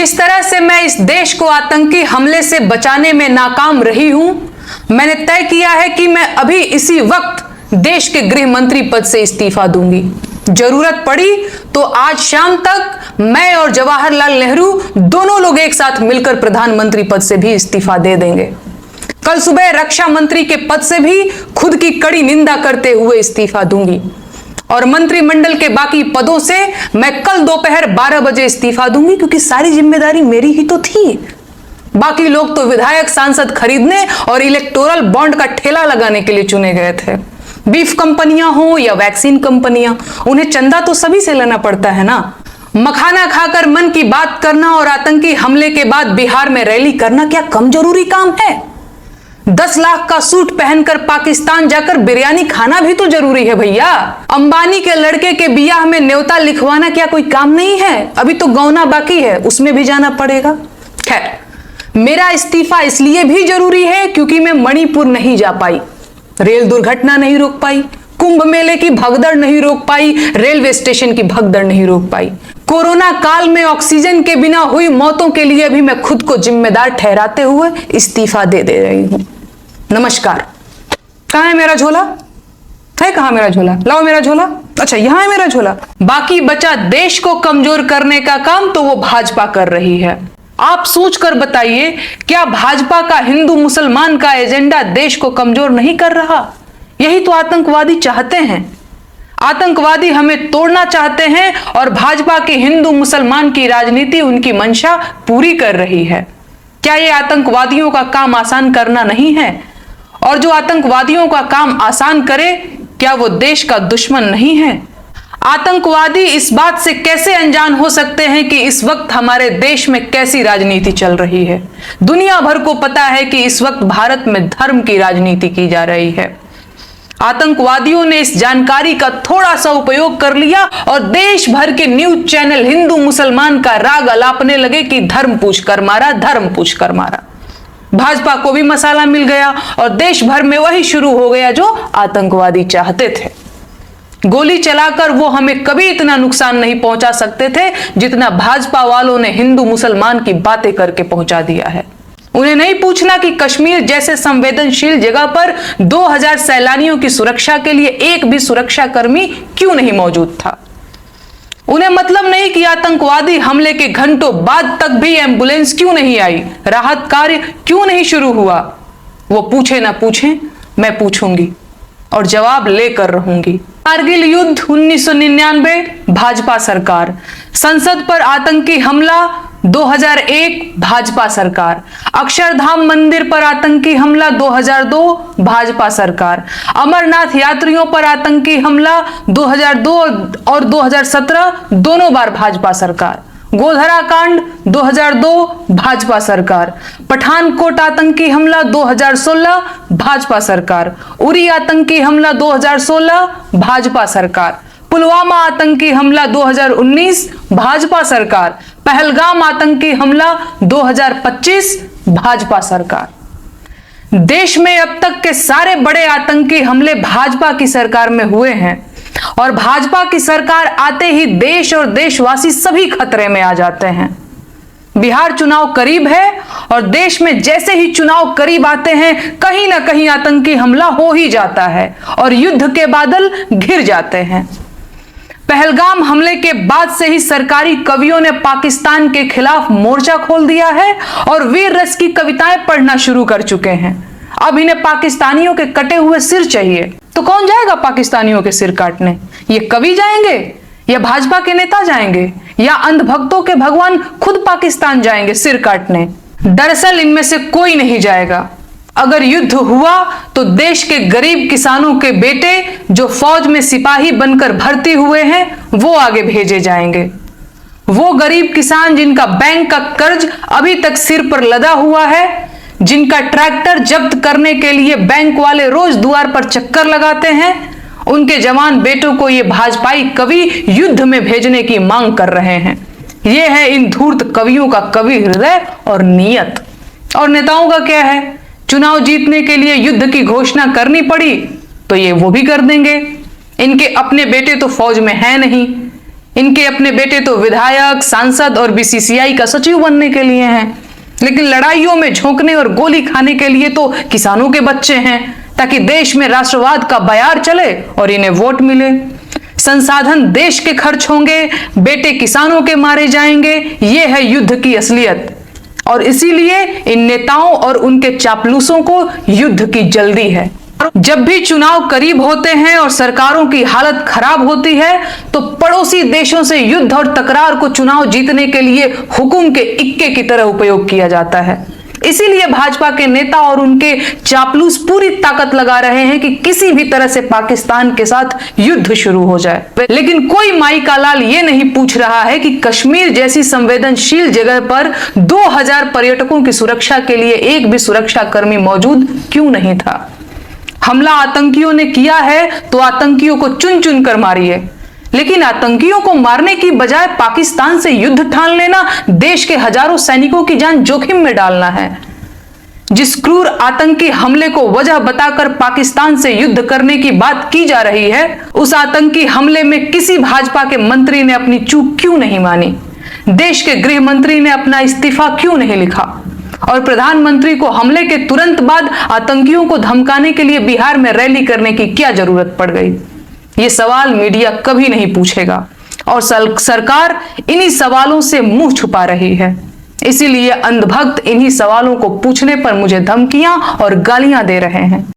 जिस तरह से मैं इस देश को आतंकी हमले से बचाने में नाकाम रही हूं, मैंने तय किया है कि मैं अभी इसी वक्त देश के गृह मंत्री पद से इस्तीफा दूंगी। जरूरत पड़ी तो आज शाम तक मैं और जवाहरलाल नेहरू दोनों लोग एक साथ मिलकर प्रधानमंत्री पद से भी इस्तीफा दे देंगे। कल सुबह रक्षा मंत्री के पद से भी खुद की कड़ी निंदा करते हुए इस्तीफा दूंगी और मंत्रिमंडल के बाकी पदों से मैं कल दोपहर 12 बजे इस्तीफा दूंगी, क्योंकि सारी जिम्मेदारी मेरी ही तो थी। बाकी लोग तो विधायक सांसद खरीदने और इलेक्टोरल बॉन्ड का ठेला लगाने के लिए चुने गए थे। बीफ कंपनियां हो या वैक्सीन कंपनियां, उन्हें चंदा तो सभी से लेना पड़ता है ना। मखाना खाकर मन की बात करना और आतंकी हमले के बाद बिहार में रैली करना क्या कम जरूरी काम है? 10 लाख का सूट पहनकर पाकिस्तान जाकर बिरयानी खाना भी तो जरूरी है भैया। अंबानी के लड़के के बियाह में न्योता लिखवाना क्या कोई काम नहीं है? अभी तो गौना बाकी है, उसमें भी जाना पड़ेगा। खैर, मेरा इस्तीफा इसलिए भी जरूरी है क्योंकि मैं मणिपुर नहीं जा पाई, रेल दुर्घटना नहीं रोक पाई, कुंभ मेले की भगदड़ नहीं रोक पाई, रेलवे स्टेशन की भगदड़ नहीं रोक पाई। कोरोना काल में ऑक्सीजन के बिना हुई मौतों के लिए भी मैं खुद को जिम्मेदार ठहराते हुए इस्तीफा दे रही हूं। नमस्कार। कहां है मेरा झोला? है कहां मेरा झोला? लाओ मेरा झोला। अच्छा, यहां है मेरा झोला। बाकी बचा देश को कमजोर करने का काम तो वो भाजपा कर रही है। आप सोचकर बताइए, क्या भाजपा का हिंदू मुसलमान का एजेंडा देश को कमजोर नहीं कर रहा? यही तो आतंकवादी चाहते हैं। आतंकवादी हमें तोड़ना चाहते हैं और भाजपा की हिंदू मुसलमान की राजनीति उनकी मंशा पूरी कर रही है। क्या यह आतंकवादियों का काम आसान करना नहीं है? और जो आतंकवादियों का काम आसान करे, क्या वो देश का दुश्मन नहीं है? आतंकवादी इस बात से कैसे अनजान हो सकते हैं कि इस वक्त हमारे देश में कैसी राजनीति चल रही है? दुनिया भर को पता है कि इस वक्त भारत में धर्म की राजनीति की जा रही है। आतंकवादियों ने इस जानकारी का थोड़ा सा उपयोग कर लिया और देश भर के न्यूज चैनल हिंदू मुसलमान का राग अलापने लगे कि धर्म पूछ कर मारा, धर्म पूछ कर मारा। भाजपा को भी मसाला मिल गया और देश भर में वही शुरू हो गया जो आतंकवादी चाहते थे। गोली चलाकर वो हमें कभी इतना नुकसान नहीं पहुंचा सकते थे जितना भाजपा वालों ने हिंदू मुसलमान की बातें करके पहुंचा दिया है। उन्हें नहीं पूछना कि कश्मीर जैसे संवेदनशील जगह पर 2000 सैलानियों की सुरक्षा के लिए एक भी सुरक्षा कर्मी क्यों नहीं मौजूद था। उन्हें मतलब नहीं कि आतंकवादी हमले के घंटों बाद तक भी एम्बुलेंस क्यों नहीं आई, राहत कार्य क्यों नहीं शुरू हुआ। वो पूछे ना पूछे, मैं पूछूंगी और जवाब लेकर रहूंगी। कारगिल युद्ध 1999 भाजपा सरकार, संसद पर आतंकी हमला 2001 भाजपा सरकार, अक्षरधाम मंदिर पर आतंकी हमला 2002 भाजपा सरकार, अमरनाथ यात्रियों पर आतंकी हमला 2002 और 2017 दोनों बार भाजपा सरकार, गोधरा कांड 2002 भाजपा सरकार, पठानकोट आतंकी हमला 2016 भाजपा सरकार, उरी आतंकी हमला 2016 भाजपा सरकार, पुलवामा आतंकी हमला 2019 भाजपा सरकार, पहलगाम आतंकी हमला 2025 भाजपा सरकार। देश में अब तक के सारे बड़े आतंकी हमले भाजपा की सरकार में हुए हैं और भाजपा की सरकार आते ही देश और देशवासी सभी खतरे में आ जाते हैं। बिहार चुनाव करीब है और देश में जैसे ही चुनाव करीब आते हैं कहीं ना कहीं आतंकी हमला हो ही जाता है और युद्ध के बादल घिर जाते हैं। पहलगाम हमले के बाद से ही सरकारी कवियों ने पाकिस्तान के खिलाफ मोर्चा खोल दिया है और वीर रस की कविताएं पढ़ना शुरू कर चुके हैं। अब इन्हें पाकिस्तानियों के कटे हुए सिर चाहिए, तो कौन जाएगा पाकिस्तानियों के सिर काटने? ये कवि जाएंगे या भाजपा के नेता जाएंगे या अंधभक्तों के भगवान खुद पाकिस्तान जाएंगे सिर काटने? दरअसल इनमें से कोई नहीं जाएगा। अगर युद्ध हुआ तो देश के गरीब किसानों के बेटे जो फौज में सिपाही बनकर भर्ती हुए हैं वो आगे भेजे जाएंगे। वो गरीब किसान जिनका बैंक का कर्ज अभी तक सिर पर लदा हुआ है, जिनका ट्रैक्टर जब्त करने के लिए बैंक वाले रोज द्वार पर चक्कर लगाते हैं, उनके जवान बेटों को ये भाजपाई कवि युद्ध में भेजने की मांग कर रहे हैं। ये है इन धूर्त कवियों का कवि हृदय और नियत। और नेताओं का क्या है? चुनाव जीतने के लिए युद्ध की घोषणा करनी पड़ी तो ये वो भी कर देंगे। इनके अपने बेटे तो फौज में है नहीं, इनके अपने बेटे तो विधायक, सांसद और बीसीसीआई का सचिव बनने के लिए हैं, लेकिन लड़ाइयों में झोंकने और गोली खाने के लिए तो किसानों के बच्चे हैं, ताकि देश में राष्ट्रवाद का बयार चले और इन्हें वोट मिले। संसाधन देश के खर्च होंगे, बेटे किसानों के मारे जाएंगे, ये है युद्ध की असलियत। और इसीलिए इन नेताओं और उनके चापलूसों को युद्ध की जल्दी है। जब भी चुनाव करीब होते हैं और सरकारों की हालत खराब होती है, तो पड़ोसी देशों से युद्ध और तकरार को चुनाव जीतने के लिए हुकुम के इक्के की तरह उपयोग किया जाता है। इसीलिए भाजपा के नेता और उनके चापलूस पूरी ताकत लगा रहे हैं कि किसी भी तरह से पाकिस्तान के साथ युद्ध शुरू हो जाए। लेकिन कोई माई का लाल ये नहीं पूछ रहा है कि कश्मीर जैसी संवेदनशील जगह पर 2000 पर्यटकों की सुरक्षा के लिए एक भी सुरक्षा कर्मी मौजूद क्यों नहीं था। हमला आतंकियों ने किया है तो आतंकियों को चुन चुन कर मारिए, लेकिन आतंकियों को मारने की बजाय पाकिस्तान से युद्ध ठान लेना देश के हजारों सैनिकों की जान जोखिम में डालना है। जिस क्रूर आतंकी हमले को वजह बताकर पाकिस्तान से युद्ध करने की बात की जा रही है, उस आतंकी हमले में किसी भाजपा के मंत्री ने अपनी चूक क्यों नहीं मानी? देश के गृह मंत्री ने अपना इस्तीफा क्यों नहीं लिखा? और प्रधानमंत्री को हमले के तुरंत बाद आतंकियों को धमकाने के लिए बिहार में रैली करने की क्या जरूरत पड़ गई? ये सवाल मीडिया कभी नहीं पूछेगा और सरकार इन्हीं सवालों से मुंह छुपा रही है। इसीलिए अंधभक्त इन्हीं सवालों को पूछने पर मुझे धमकियां और गालियां दे रहे हैं।